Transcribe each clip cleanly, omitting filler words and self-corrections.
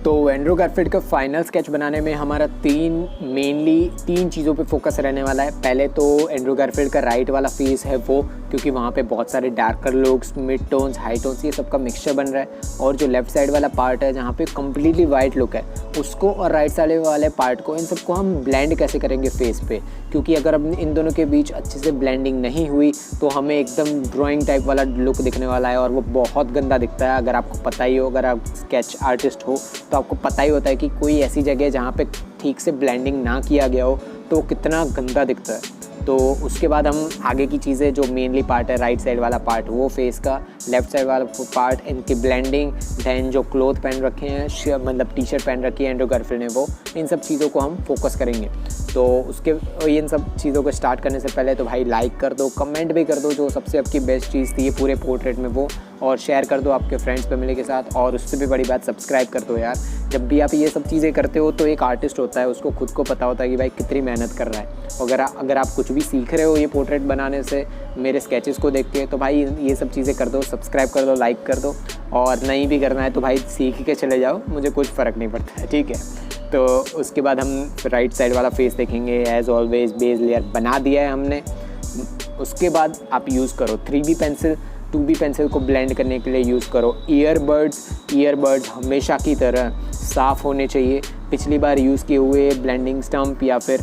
तो Andrew Garfield का final sketch बनाने में हमारा मेनली तीन चीज़ों पे फोकस रहने वाला है। पहले तो एंड्रू गारफील्ड का राइट वाला फेस है वो, क्योंकि वहाँ पे बहुत सारे darker looks, mid tones, high tones, ये सब का मिक्सचर बन रहा है। और जो लेफ्ट साइड वाला पार्ट है जहाँ पे कम्प्लीटली वाइट लुक है, उसको और राइट साइड वाले पार्ट को, इन सबको हम ब्लेंड कैसे करेंगे फेस पे, क्योंकि अगर अब इन दोनों के बीच अच्छे से ब्लेंडिंग नहीं हुई तो हमें एकदम ड्राइंग टाइप वाला लुक दिखने वाला है और वो बहुत गंदा दिखता है। अगर आपको पता ही हो, अगर आप स्केच आर्टिस्ट हो तो आपको पता ही होता है कि कोई ऐसी जगह जहाँ पे ठीक से ब्लेंडिंग ना किया गया हो तो कितना गंदा दिखता है। तो उसके बाद हम आगे की चीज़ें, जो मेनली पार्ट है राइट साइड वाला पार्ट वो फेस का, लेफ्ट साइड वाला पार्ट इनकी ब्लेंडिंग, दैन जो क्लोथ पहन रखे हैं, मतलब टी शर्ट पहन रखी है एंड्रू गारफील्ड ने, वो इन सब चीज़ों को हम फोकस करेंगे। तो इन सब चीज़ों को स्टार्ट करने से पहले तो भाई लाइक कर दो, कमेंट भी कर दो जो सबसे आपकी बेस्ट चीज़ थी ये पूरे पोर्ट्रेट में वो, और शेयर कर दो आपके फ्रेंड्स फैमिली के साथ। और उससे भी बड़ी बात, सब्सक्राइब कर दो यार। जब भी आप ये सब चीज़ें करते हो तो एक आर्टिस्ट होता है, उसको खुद को पता होता है कि भाई कितनी मेहनत कर रहा है। अगर आप कुछ भी सीख रहे हो ये पोर्ट्रेट बनाने से, मेरे स्केचेस को देख के, तो भाई ये सब चीज़ें कर दो, सब्सक्राइब कर दो, लाइक कर दो। और नहीं भी करना है तो भाई सीख के चले जाओ, मुझे कुछ फ़र्क नहीं पड़ता है, ठीक है। तो उसके बाद हम राइट साइड वाला फेस देखेंगे। एज़ ऑलवेज बेस लेयर बना दिया है हमने। उसके बाद आप यूज़ करो 3B पेंसिल। 2B पेंसिल को ब्लेंड करने के लिए यूज़ करो ईयरबड्स हमेशा की तरह साफ़ होने चाहिए। पिछली बार यूज़ किए हुए ब्लेंडिंग स्टम्प या फिर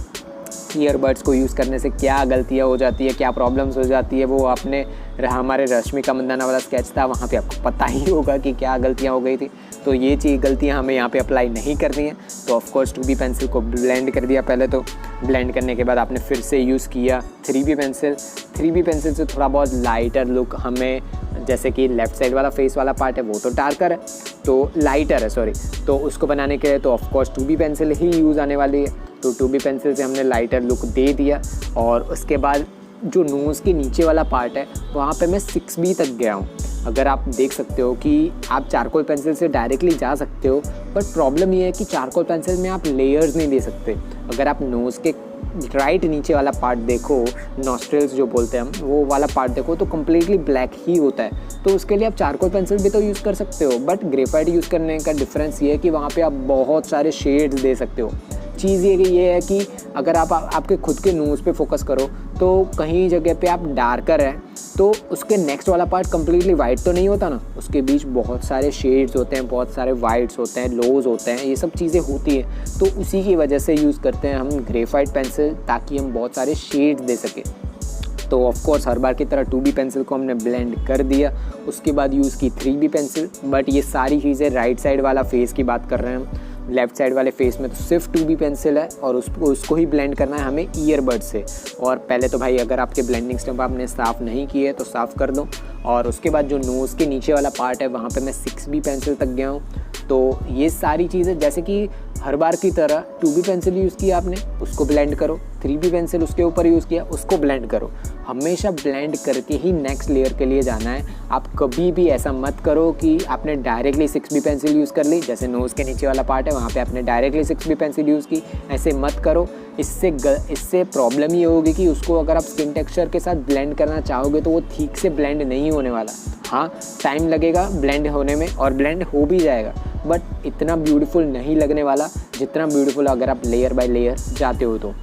ईयरबड्स को यूज़ करने से क्या गलतियाँ हो जाती है, क्या प्रॉब्लम्स हो जाती है, वो आपने हमारे रश्मिका मंदाना वाला स्केच था वहाँ पे आपको पता ही होगा कि क्या गलतियाँ हो गई थी। तो ये गलतियाँ हमें यहाँ पे अप्लाई नहीं करनी है। तो ऑफकोर्स 2B पेंसिल को ब्लेंड कर दिया पहले, तो ब्लेंड करने के बाद आपने फिर से यूज़ किया 3B पेंसिल। 3B पेंसिल से थोड़ा बहुत लाइटर लुक हमें, जैसे कि लेफ़्ट साइड वाला फेस वाला पार्ट है वो तो डार्कर है, तो लाइटर है सॉरी, तो उसको बनाने के लिए तो ऑफकोर्स 2B पेंसिल ही यूज़ आने वाली है। तो 2B पेंसिल से हमने लाइटर लुक दे दिया। और उसके बाद जो नोज़ के नीचे वाला पार्ट है वहाँ पे मैं 6B तक गया हूँ। अगर आप देख सकते हो कि आप चारकोल पेंसिल से डायरेक्टली जा सकते हो, बट प्रॉब्लम ये है कि चारकोल पेंसिल में आप लेयर्स नहीं दे सकते। अगर आप नोज़ के राइट नीचे वाला पार्ट देखो, नॉस्ट्रिल्स जो बोलते हैं हम, वो वाला पार्ट देखो तो कम्प्लीटली ब्लैक ही होता है। तो उसके लिए आप चारकोल पेंसिल भी तो यूज़ कर सकते हो, बट ग्रेफाइट यूज़ करने का डिफरेंस ये है कि वहाँ पे आप बहुत सारे शेड्स दे सकते हो। चीज़ ये है कि अगर आप आपके खुद के नोज़ पे फोकस करो तो कहीं जगह पे आप डार्कर है तो उसके नेक्स्ट वाला पार्ट कम्प्लीटली वाइट तो नहीं होता ना, उसके बीच बहुत सारे शेड्स होते हैं, बहुत सारे वाइट्स होते हैं, लोज होते हैं, ये सब चीज़ें होती हैं। तो उसी की वजह से यूज़ करते हैं हम ग्रेफाइट पेंसिल, ताकि हम बहुत सारे शेड्स दे सकें। तो ऑफकोर्स हर बार की तरह 2B पेंसिल को हमने ब्लेंड कर दिया। उसके बाद यूज़ की 3B पेंसिल, बट ये सारी चीज़ें राइट साइड वाला फेस की बात कर रहे हैं हम। लेफ़्ट साइड वाले फेस में तो सिर्फ 2B पेंसिल है और उसको ही ब्लेंड करना है हमें ईयरबड से। और पहले तो भाई अगर आपके ब्लेंडिंग स्टम्प आपने साफ़ नहीं किए तो साफ़ कर दो। और उसके बाद जो नोज़ के नीचे वाला पार्ट है वहाँ पे मैं 6B पेंसिल तक गया हूँ। तो ये सारी चीज़ें, जैसे कि हर बार की तरह 2B पेंसिल यूज़ किया आपने, उसको ब्लेंड करो। 3B पेंसिल उसके ऊपर यूज़ किया, उसको ब्लेंड करो। हमेशा ब्लेंड करके ही नेक्स्ट लेयर के लिए जाना है। आप कभी भी ऐसा मत करो कि आपने डायरेक्टली 6B पेंसिल यूज़ कर ली, जैसे नोज़ के नीचे वाला पार्ट है वहाँ पे आपने डायरेक्टली 6B पेंसिल यूज़ की, ऐसे मत करो। इससे प्रॉब्लम ये होगी कि उसको अगर आप स्किन टेक्सचर के साथ ब्लेंड करना चाहोगे तो वो ठीक से ब्लेंड नहीं होने वाला। हाँ, टाइम लगेगा ब्लेंड होने में और ब्लेंड हो भी जाएगा, बट इतना ब्यूटीफुल नहीं लगने वाला जितना ब्यूटीफुल अगर आप लेयर बाय लेयर जाते हो तो।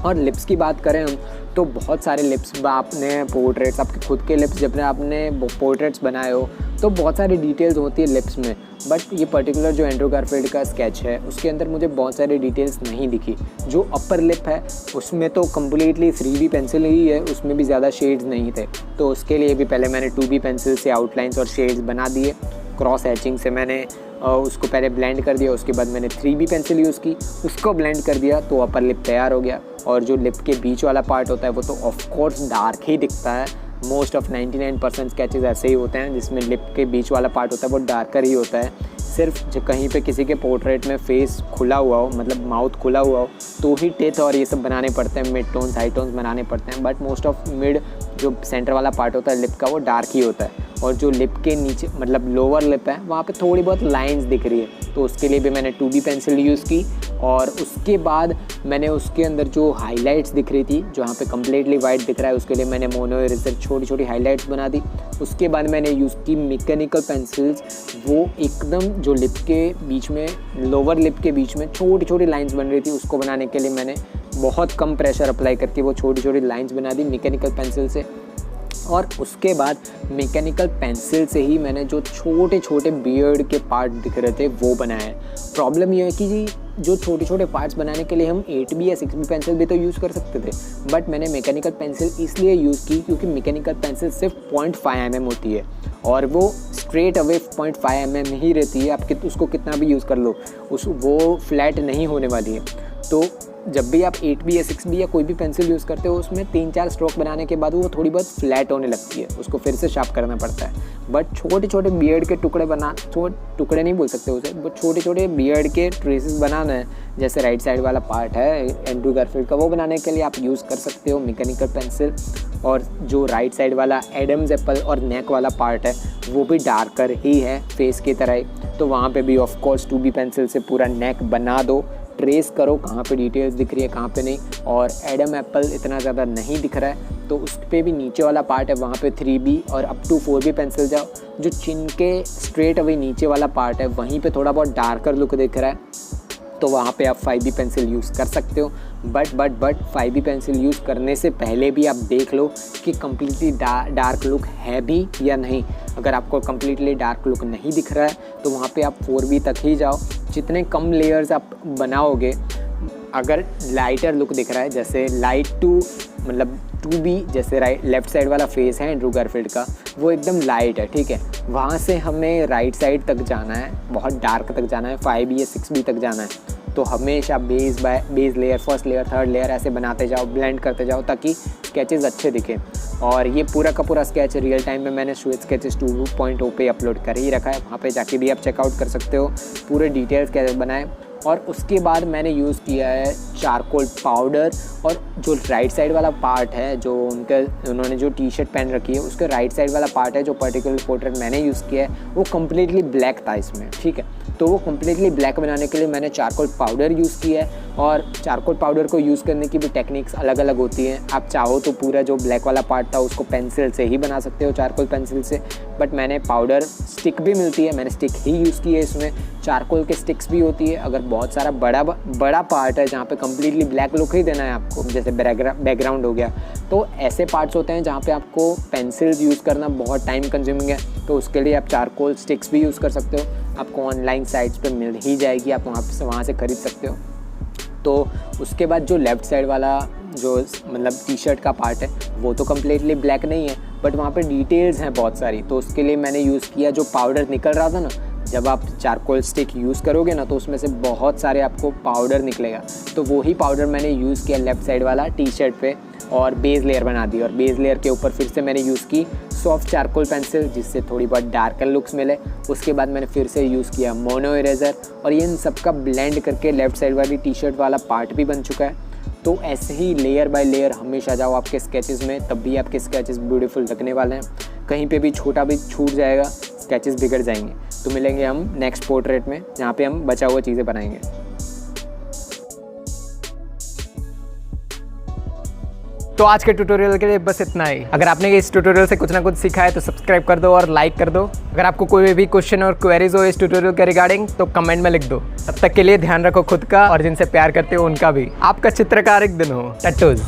और लिप्स की बात करें हम तो बहुत सारे लिप्स आपने पोर्ट्रेट्स, आपके खुद के लिप्स जब आपने पोर्ट्रेट्स बनाए हो तो बहुत सारी डिटेल्स होती है लिप्स में। बट ये पर्टिकुलर जो एंड्रू गारफील्ड का स्केच है उसके अंदर मुझे बहुत सारी डिटेल्स नहीं दिखी। जो अपर लिप है उसमें तो कम्प्लीटली 3B पेंसिल ही है, उसमें भी ज़्यादा शेड्स नहीं थे। तो उसके लिए भी पहले मैंने 2B पेंसिल से आउटलाइंस और शेड्स बना दिए। क्रॉस हैचिंग से मैंने उसको पहले ब्लेंड कर दिया। उसके बाद मैंने 3B पेंसिल यूज़ की, उसको ब्लेंड कर दिया तो अपर लिप तैयार हो गया। और जो लिप के बीच वाला पार्ट होता है वो तो ऑफकोर्स डार्क ही दिखता है। मोस्ट ऑफ 99% स्केचेस ऐसे ही होते हैं जिसमें लिप के बीच वाला पार्ट होता है वो डार्कर ही होता है। सिर्फ जो कहीं पे किसी के पोर्ट्रेट में फेस खुला हुआ हो, मतलब माउथ खुला हुआ हो, तो ही टेथ और ये सब बनाने पड़ते हैं, मिड टोन्स हाई टोन्स बनाने पड़ते हैं। बट मोस्ट ऑफ मिड जो सेंटर वाला पार्ट होता है लिप का वो डार्क ही होता है। और जो लिप के नीचे मतलब लोअर लिप है वहाँ पे थोड़ी बहुत लाइंस दिख रही है, तो उसके लिए भी मैंने 2B पेंसिल यूज़ की। और उसके बाद मैंने उसके अंदर जो हाइलाइट्स दिख रही थी, जहाँ पे कम्प्लीटली वाइट दिख रहा है, उसके लिए मैंने मोनो इरेजर छोटी छोटी हाइलाइट्स बना दी। उसके बाद मैंने यूज़ की मैकेनिकल पेंसिल्स, वो एकदम जो लिप के बीच में, लोअर लिप के बीच में छोटी छोटी लाइंस बन रही थी, उसको बनाने के लिए मैंने बहुत कम प्रेशर अप्लाई करके वो छोटी छोटी लाइंस बना दी मैकेनिकल पेंसिल से। और उसके बाद मैकेनिकल पेंसिल से ही मैंने जो छोटे छोटे बियर्ड के पार्ट दिख रहे थे वो बनाए। प्रॉब्लम ये है कि जी जो छोटे छोटे पार्ट्स बनाने के लिए हम 8B या 6B पेंसिल भी तो यूज़ कर सकते थे, बट मैंने मैकेनिकल पेंसिल इसलिए यूज़ की क्योंकि मैकेनिकल पेंसिल सिर्फ 0.5 mm होती है और वो स्ट्रेट अवे 0.5 mm ही रहती है। आप उसको कितना भी यूज़ कर लो, वो फ्लैट नहीं होने वाली है। तो जब भी आप 8B या 6B या कोई भी पेंसिल यूज़ करते हो, उसमें 3-4 स्ट्रोक बनाने के बाद वो थोड़ी बहुत फ्लैट होने लगती है, उसको फिर से शार्प करना पड़ता है। बट छोटे छोटे बियर्ड के टुकड़े टुकड़े नहीं बोल सकते उसे, बट छोटे छोटे बियर्ड के ट्रेसेस बनाना है, जैसे राइट साइड वाला पार्ट है एंड्रू गारफील्ड का, वो बनाने के लिए आप यूज़ कर सकते हो मैकेनिकल पेंसिल। और जो राइट साइड वाला एडम्स एप्पल और नेक वाला पार्ट है वो भी डार्कर ही है फेस की तरह ही, तो वहाँ पे भी ऑफ कोर्स 2B पेंसिल से पूरा नेक बना दो, ट्रेस करो कहाँ पे डिटेल्स दिख रही है कहाँ पे नहीं। और एडम एप्पल इतना ज़्यादा नहीं दिख रहा है, तो उस पर भी नीचे वाला पार्ट है वहाँ पे 3B और अप टू 4B पेंसिल जाओ। जो चिन के स्ट्रेट अवे नीचे वाला पार्ट है वहीं पे थोड़ा बहुत डार्कर लुक दिख रहा है, तो वहाँ पे आप 5B पेंसिल यूज़ कर सकते हो। बट 5B पेंसिल यूज़ करने से पहले भी आप देख लो कि कम्प्लीटली डार्क लुक है भी या नहीं। अगर आपको कम्प्लीटली डार्क लुक नहीं दिख रहा है तो वहाँ पे आप 4B तक ही जाओ। जितने कम लेयर्स आप बनाओगे, अगर लाइटर लुक दिख रहा है, जैसे लाइट टू मतलब 2B, जैसे लेफ़्ट साइड वाला फेस है एंड्रू गारफील्ड का, वो एकदम लाइट है, ठीक है। वहाँ से हमें राइट साइड तक जाना है, बहुत डार्क तक जाना है, 5B या 6B तक जाना है। तो हमेशा base layer, first layer, third layer ऐसे बनाते जाओ, ब्लेंड करते जाओ ताकि स्केचेस अच्छे दिखें। और ये पूरा का पूरा स्केच रियल टाइम में मैंने स्वेट स्केचेस 2.0 पे अपलोड कर ही रखा है, वहाँ पे जाके भी आप चेकआउट कर सकते हो पूरे डिटेल्स कैसे बनाए। और उसके बाद मैंने यूज़ किया है चारकोल पाउडर, और जो राइट साइड वाला पार्ट है, जो उन्होंने जो टी शर्ट पहन रखी है उसके राइट साइड वाला पार्ट है, जो पर्टिकुलर पोर्ट्रेट मैंने यूज़ किया है वो कम्प्लीटली ब्लैक था इसमें, ठीक है। तो वो कम्प्लीटली ब्लैक बनाने के लिए मैंने चारकोल पाउडर यूज़ किया है। और चारकोल पाउडर को यूज़ करने की भी टेक्निक्स अलग अलग होती हैं। आप चाहो तो पूरा जो ब्लैक वाला पार्ट था उसको पेंसिल से ही बना सकते हो, चारकोल पेंसिल से, बट मैंने पाउडर स्टिक भी मिलती है, मैंने स्टिक ही यूज़ की है। इसमें चारकोल के स्टिक्स भी होती है। अगर बहुत सारा बड़ा पार्ट है जहाँ पे कम्प्लीटली ब्लैक लुक ही देना है आपको, जैसे बैकग्राउंड हो गया, तो ऐसे पार्ट्स होते हैं जहाँ पे आपको पेंसिल्स यूज़ करना बहुत टाइम कंज्यूमिंग है, तो उसके लिए आप चारकोल स्टिक्स भी यूज़ कर सकते हो। आपको ऑनलाइन साइट्स पे मिल ही जाएगी, आप वहाँ से ख़रीद सकते हो। तो उसके बाद जो लेफ़्ट साइड वाला जो मतलब टी शर्ट का पार्ट है वो तो कम्प्लीटली ब्लैक नहीं है, बट वहाँ पे डिटेल्स हैं बहुत सारी, तो उसके लिए मैंने यूज़ किया जो पाउडर निकल रहा था ना, जब आप चारकोल स्टिक यूज़ करोगे ना तो उसमें से बहुत सारे आपको पाउडर निकलेगा, तो वही पाउडर मैंने यूज़ किया लेफ़्ट साइड वाला टी शर्ट पे और बेस लेयर बना दी। और बेस लेयर के ऊपर फिर से मैंने यूज़ की सॉफ्ट चारकोल पेंसिल, जिससे थोड़ी बहुत डार्कर लुक्स मिले। उसके बाद मैंने फिर से यूज़ किया मोनो इरेज़र, और ये इन सब का ब्लेंड करके लेफ़्ट साइड वाली टी शर्ट वाला पार्ट भी बन चुका है। तो ऐसे ही लेयर बाय लेयर हमेशा जाओ आपके स्केचेस में, तब भी आपके स्केचेस ब्यूटीफुल लगने वाले हैं। कहीं पे भी छोटा भी छूट जाएगा, स्केचेस बिगड़ जाएंगे। तो मिलेंगे हम नेक्स्ट पोर्ट्रेट में, जहाँ पे हम बचा हुआ चीज़ें बनाएंगे। तो आज के ट्यूटोरियल के लिए बस इतना ही। अगर आपने इस ट्यूटोरियल से कुछ ना कुछ सीखा है तो सब्सक्राइब कर दो और लाइक कर दो। अगर आपको कोई भी क्वेश्चन और क्वेरीज हो इस ट्यूटोरियल के रिगार्डिंग तो कमेंट में लिख दो। तब तक के लिए ध्यान रखो खुद का और जिनसे प्यार करते हो उनका भी। आपका चित्रकारिक दिन हो। टट्टूज।